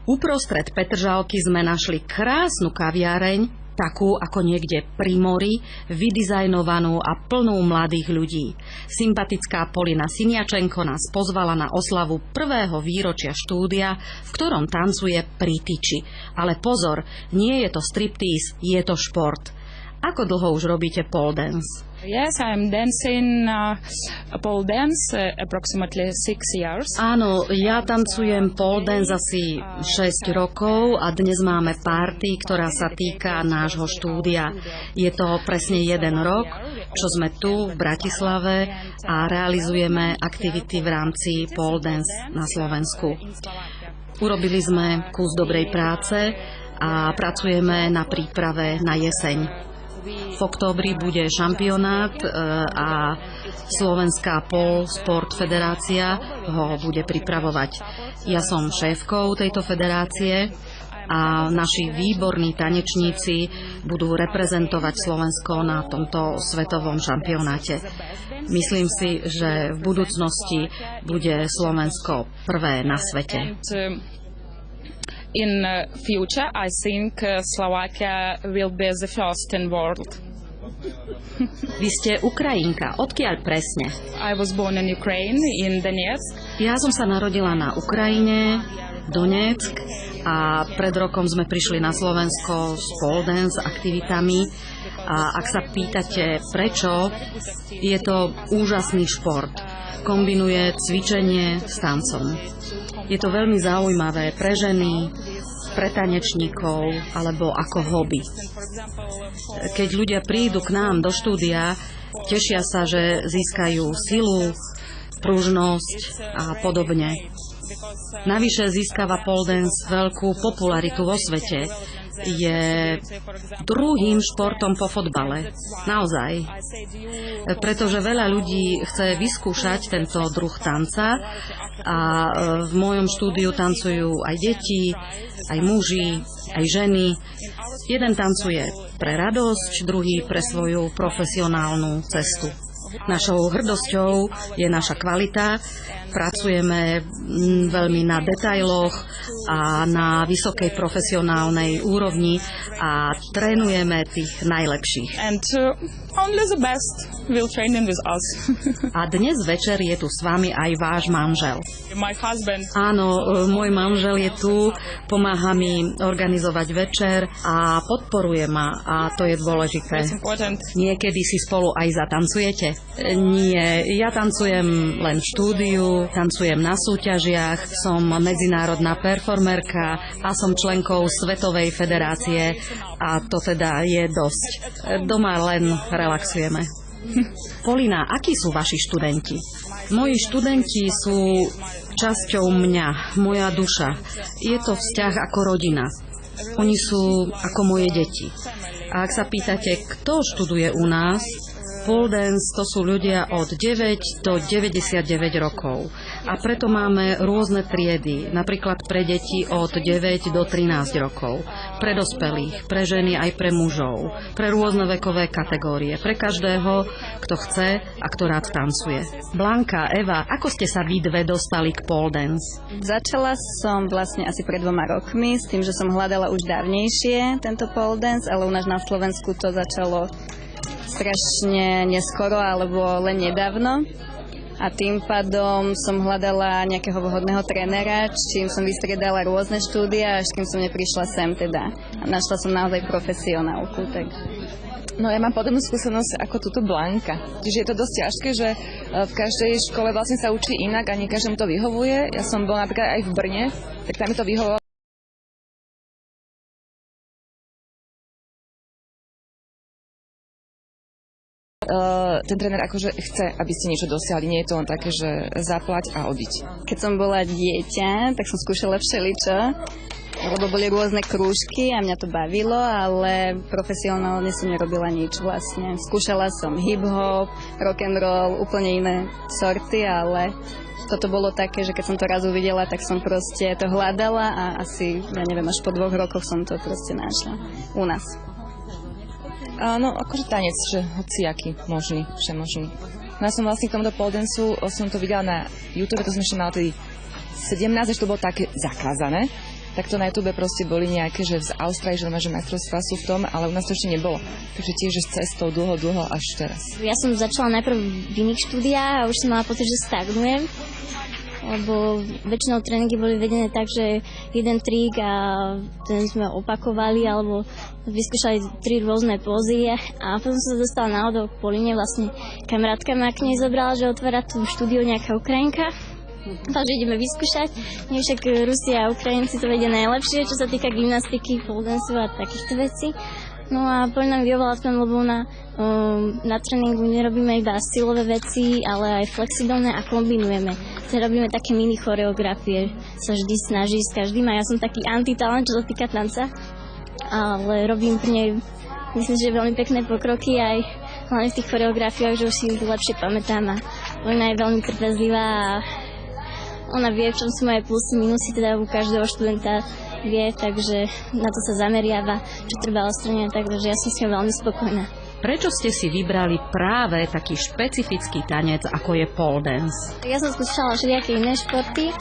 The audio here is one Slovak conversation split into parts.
Uprostred Petržalky sme našli krásnu kaviareň, takú ako niekde pri mori, vydizajnovanú a plnú mladých ľudí. Sympatická Polina Siniačenko nás pozvala na oslavu prvého výročia štúdia, v ktorom tancuje pri tyči. Ale pozor, nie je to striptease, je to šport. Ako dlho už robíte pole dance? Yes, I'm dancing pole dance approximately 6 years. Áno, ja tancujem pole dance asi 6 rokov a dnes máme party, ktorá sa týka nášho štúdia. Je to presne 1 rok, čo sme tu v Bratislave a realizujeme aktivity v rámci pole dance na Slovensku. Urobili sme kus dobrej práce a pracujeme na príprave na jeseň. V októbri bude šampionát a Slovenská Pole Sport Federácia ho bude pripravovať. Ja som šéfkou tejto federácie a naši výborní tanečníci budú reprezentovať Slovensko na tomto svetovom šampionáte. Myslím si, že v budúcnosti bude Slovensko prvé na svete. In future, I think Slovakia will be the first in world. Vy ste Ukrajinka. Odkiaľ presne? I was born in Ukraine, in Donetsk. Ja som sa narodila na Ukrajine, Donetsk, a pred rokom sme prišli na Slovensko s pole dance aktivitami. A ak sa pýtate prečo, je to úžasný šport. Kombinuje cvičenie s tancom. Je to veľmi zaujímavé pre ženy, pre tanečníkov alebo ako hobby. Keď ľudia prídu k nám do štúdia, tešia sa, že získajú silu, pružnosť a podobne. Navyše získava pole dance veľkú popularitu vo svete. Je druhým športom po fotbale. Naozaj. Pretože veľa ľudí chce vyskúšať tento druh tanca a v mojom štúdiu tancujú aj deti, aj muži, aj ženy. Jeden tancuje pre radosť, druhý pre svoju profesionálnu cestu. Našou hrdosťou je naša kvalita. Pracujeme veľmi na detailoch a na vysokej profesionálnej úrovni a trénujeme tých najlepších. And only the best will train with us. A dnes večer je tu s vami aj váš manžel. My husband. Áno, môj manžel je tu, pomáha mi organizovať večer a podporuje ma a to je dôležité. Niekedy si spolu aj zatancujete? Nie, ja tancujem len v štúdiu, tancujem na súťažiach, som medzinárodná performerka a som členkou Svetovej federácie a to teda je dosť. Doma len relaxujeme. Polina, akí sú vaši študenti? Moji študenti sú časťou mňa, moja duša. Je to vzťah ako rodina. Oni sú ako moje deti. A ak sa pýtate, kto študuje u nás, pole dance to sú ľudia od 9 do 99 rokov. A preto máme rôzne triedy, napríklad pre deti od 9 do 13 rokov, pre dospelých, pre ženy aj pre mužov, pre rôzne vekové kategórie, pre každého, kto chce a kto rád tancuje. Blanka, Eva, ako ste sa vy dve dostali k pole dance? Začala som vlastne asi pred 2 rokmi s tým, že som hľadala už dávnejšie tento pole dance, ale u nás na Slovensku to začalo strašne neskoro alebo len nedávno. A tým pádom som hľadala nejakého vhodného trénera, čím som vystriedala rôzne štúdia, až kým som neprišla sem teda. A našla som naozaj profesionálku. Tak. No ja mám podobnú skúsenosť ako túto Blanka. Čiže je to dosť ťažké, že v každej škole vlastne sa učí inak a nie každému to vyhovuje. Ja som bola napríklad aj v Brne, tak tam mi to vyhovovalo. Ten tréner akože chce, aby ste niečo dosiahli, nie je to len také, že zaplať a odiť. Keď som bola dieťa, tak som skúšala všeličo, lebo boli rôzne krúžky a mňa to bavilo, ale profesionálne som nerobila nič vlastne. Skúšala som hip-hop, rock'n'roll, úplne iné sorty, ale toto bolo také, že keď som to raz uvidela, tak som proste to hľadala a asi, ja neviem, až po 2 rokoch som to proste našla u nás. No, akože tanec, že hociaký, možný, všemožný. No ja som vlastne k tomuto pole danceu, som to videla na YouTube, to som ešte mala tedy 17, že to bolo také zakázané. tak to na YouTube proste boli nejaké, že z Austrálii, že majstrovstvá sú v tom, ale u nás to ešte nebolo. Takže tiež s cestou dlho až teraz. Ja som začala najprv v iných štúdiách a už som mala pocit, že stagnujem, lebo väčšinou tréningy boli vedené tak, že jeden trik a ten sme opakovali alebo vyskúšali 3 rôzne pózy a potom som sa dostala náhodou k Políne, vlastne kamarátka ma k nej zobrala, že otvára tú štúdiu nejaká Ukrajinka. Takže ideme vyskúšať. Nie však Rusi a Ukrajinci to vedia najlepšie, čo sa týka gymnastiky, pole dance a takýchto vecí. No a Polina mi vyhovala v tom, lebo na tréningu nerobíme iba silové veci, ale aj flexibilné a kombinujeme. Teda robíme také mini choreografie, sa vždy snaží s každým a ja som taký antitalent, čo sa týka tanca, ale robím pri nej, myslím, že veľmi pekné pokroky aj hlavne v tých choreografiách, že už si ich lepšie pamätám a Polina je veľmi trpezlivá a ona vie, v čom sú moje plusy, minusy, teda u každého študenta vie, takže na to sa zameriava, čo treba odstraňovať, takže ja som s ňou veľmi spokojná. Prečo ste si vybrali práve taký špecifický tanec, ako je pole dance? Ja som skúšala všelijaké iné športy.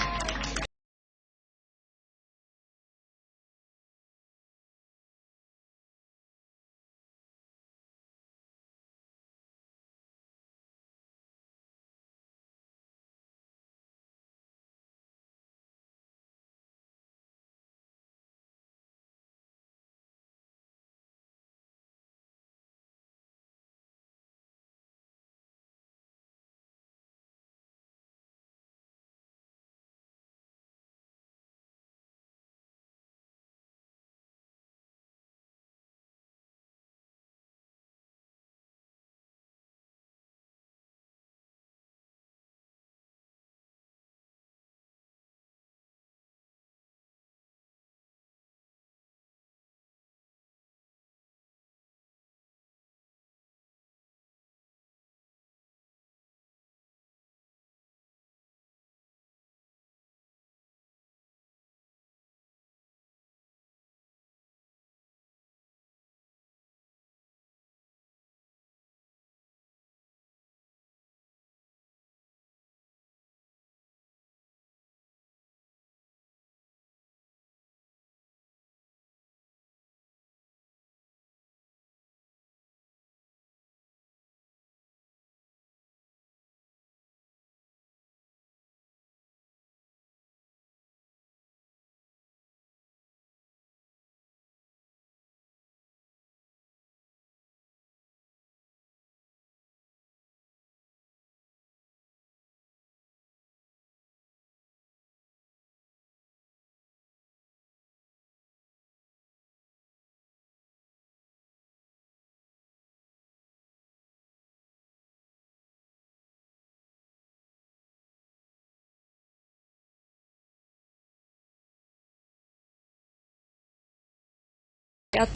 A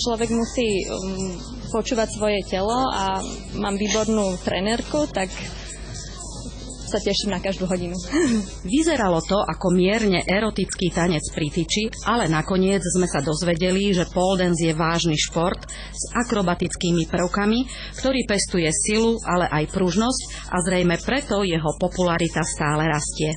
človek musí počúvať svoje telo a mám výbornú trenérku, tak sa teším na každú hodinu. Vyzeralo to ako mierne erotický tanec pri tyči, ale nakoniec sme sa dozvedeli, že pole dance je vážny šport s akrobatickými prvkami, ktorý pestuje silu, ale aj pružnosť a zrejme preto jeho popularita stále rastie.